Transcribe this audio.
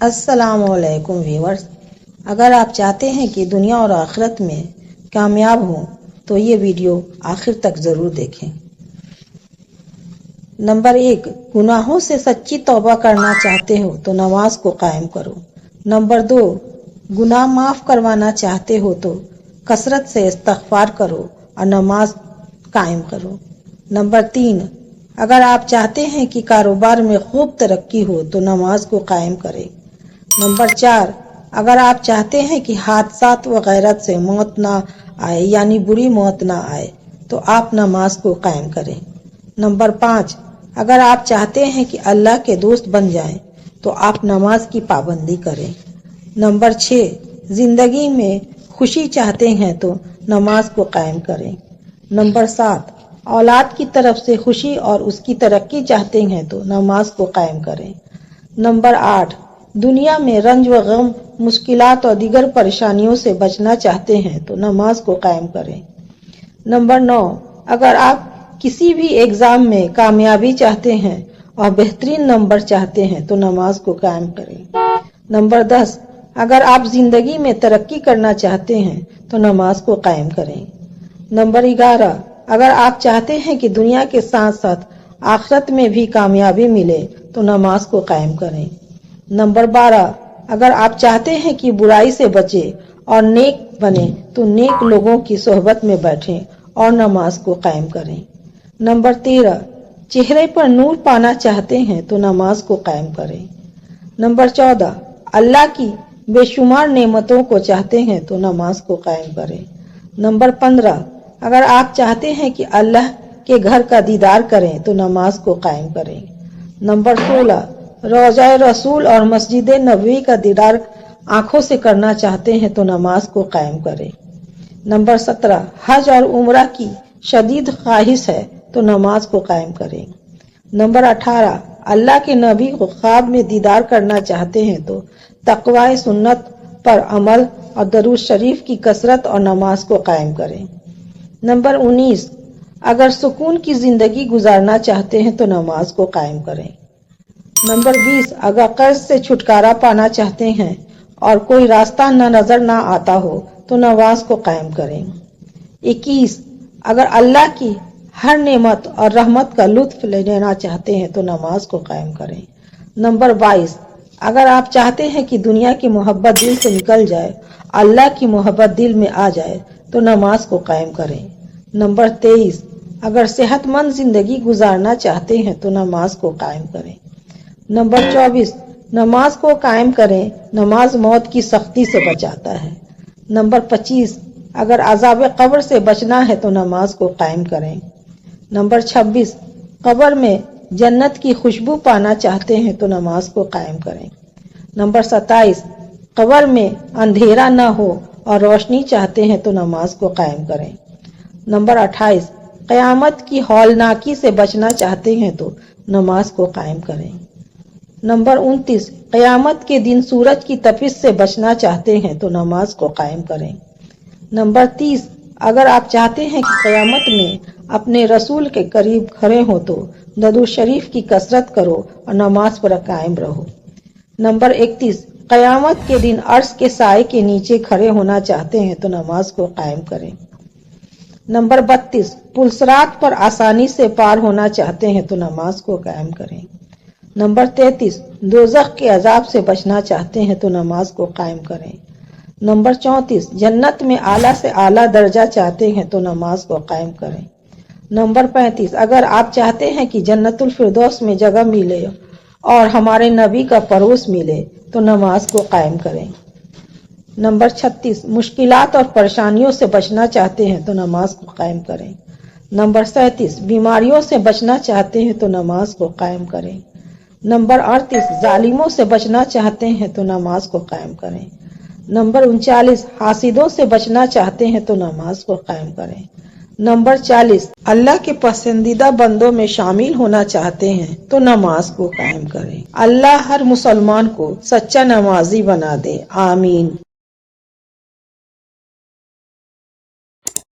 السلام علیکم ویورز، اگر آپ چاہتے ہیں کہ دنیا اور آخرت میں کامیاب ہوں تو یہ ویڈیو آخر تک ضرور دیکھیں۔ نمبر 1، گناہوں سے سچی توبہ کرنا چاہتے ہو تو نماز کو قائم کرو۔ نمبر 2، گناہ معاف کروانا چاہتے ہو تو کثرت سے استغفار کرو اور نماز قائم کرو۔ نمبر 3، اگر آپ چاہتے ہیں کہ کاروبار میں خوب ترقی ہو تو نماز کو قائم کریں۔ نمبر 4، اگر آپ چاہتے ہیں کہ حادثات وغیرہ سے موت نہ آئے یعنی بری موت نہ آئے تو آپ نماز کو قائم کریں۔ نمبر 5، اگر آپ چاہتے ہیں کہ اللہ کے دوست بن جائیں تو آپ نماز کی پابندی کریں۔ نمبر 6، زندگی میں خوشی چاہتے ہیں تو نماز کو قائم کریں۔ نمبر 7، اولاد کی طرف سے خوشی اور اس کی ترقی چاہتے ہیں تو نماز کو قائم کریں۔ نمبر 8، دنیا میں رنج و غم، مشکلات اور دیگر پریشانیوں سے بچنا چاہتے ہیں تو نماز کو قائم کریں۔ نمبر 9، اگر آپ کسی بھی ایگزام میں کامیابی چاہتے ہیں اور بہترین نمبر چاہتے ہیں تو نماز کو قائم کریں۔ نمبر 10، اگر آپ زندگی میں ترقی کرنا چاہتے ہیں تو نماز کو قائم کریں۔ نمبر 11، اگر آپ چاہتے ہیں کہ دنیا کے ساتھ ساتھ آخرت میں بھی کامیابی ملے تو نماز کو قائم کریں۔ نمبر 12، اگر آپ چاہتے ہیں کہ برائی سے بچے اور نیک بنے تو نیک لوگوں کی صحبت میں بیٹھیں اور نماز کو قائم کریں۔ نمبر 13، چہرے پر نور پانا چاہتے ہیں تو نماز کو قائم کریں۔ نمبر 14، اللہ کی بے شمار نعمتوں کو چاہتے ہیں تو نماز کو قائم کریں۔ نمبر 15، اگر آپ چاہتے ہیں کہ اللہ کے گھر کا دیدار کریں تو نماز کو قائم کریں۔ نمبر 16، روضہ رسول اور مسجد نبوی کا دیدار آنکھوں سے کرنا چاہتے ہیں تو نماز کو قائم کریں۔ نمبر 17، حج اور عمرہ کی شدید خواہش ہے تو نماز کو قائم کریں۔ نمبر 18، اللہ کے نبی کو خواب میں دیدار کرنا چاہتے ہیں تو تقوی سنت پر عمل اور درود شریف کی کثرت اور نماز کو قائم کریں۔ نمبر 19، اگر سکون کی زندگی گزارنا چاہتے ہیں تو نماز کو قائم کریں۔ نمبر 20، اگر قرض سے چھٹکارا پانا چاہتے ہیں اور کوئی راستہ نظر نہ آتا ہو تو نماز کو قائم کریں۔ 21، اگر اللہ کی ہر نعمت اور رحمت کا لطف لینا چاہتے ہیں تو نماز کو قائم کریں۔ نمبر 22، اگر آپ چاہتے ہیں کہ دنیا کی محبت دل سے نکل جائے، اللہ کی محبت دل میں آ جائے تو نماز کو قائم کریں۔ نمبر 23، اگر صحت مند زندگی گزارنا چاہتے ہیں تو نماز کو قائم کریں۔ نمبر 24، نماز کو قائم کریں، نماز موت کی سختی سے بچاتا ہے۔ نمبر 25، اگر عذاب قبر سے بچنا ہے تو نماز کو قائم کریں۔ نمبر 26، قبر میں جنت کی خوشبو پانا چاہتے ہیں تو نماز کو قائم کریں۔ نمبر 27، قبر میں اندھیرا نہ ہو اور روشنی چاہتے ہیں تو نماز کو قائم کریں۔ نمبر 28، قیامت کی ہولناکی سے بچنا چاہتے ہیں تو نماز کو قائم کریں۔ نمبر 29، قیامت کے دن سورج کی تپش سے بچنا چاہتے ہیں تو نماز کو قائم کریں۔ نمبر 30، اگر آپ چاہتے ہیں کہ قیامت میں اپنے رسول کے قریب کھڑے ہو تو درود شریف کی کثرت کرو اور نماز پر قائم رہو۔ نمبر 31، قیامت کے دن عرش کے سائے کے نیچے کھڑے ہونا چاہتے ہیں تو نماز کو قائم کریں۔ نمبر 32، پلصرات پر آسانی سے پار ہونا چاہتے ہیں تو نماز کو قائم کریں۔ نمبر 33، دوزخ کے عذاب سے بچنا چاہتے ہیں تو نماز کو قائم کریں۔ نمبر 34، جنت میں اعلیٰ سے اعلیٰ درجہ چاہتے ہیں تو نماز کو قائم کریں۔ نمبر 35، اگر آپ چاہتے ہیں کہ جنت الفردوس میں جگہ ملے اور ہمارے نبی کا پڑوس ملے تو نماز کو قائم کریں۔ نمبر 36، مشکلات اور پریشانیوں سے بچنا چاہتے ہیں تو نماز کو قائم کریں۔ نمبر 37، بیماریوں سے بچنا چاہتے ہیں تو نماز کو قائم کریں۔ نمبر 38، ظالموں سے بچنا چاہتے ہیں تو نماز کو قائم کریں۔ نمبر 39، حاسدوں سے بچنا چاہتے ہیں تو نماز کو قائم کریں۔ نمبر 40، اللہ کے پسندیدہ بندوں میں شامل ہونا چاہتے ہیں تو نماز کو قائم کریں۔ اللہ ہر مسلمان کو سچا نمازی بنا دے، آمین۔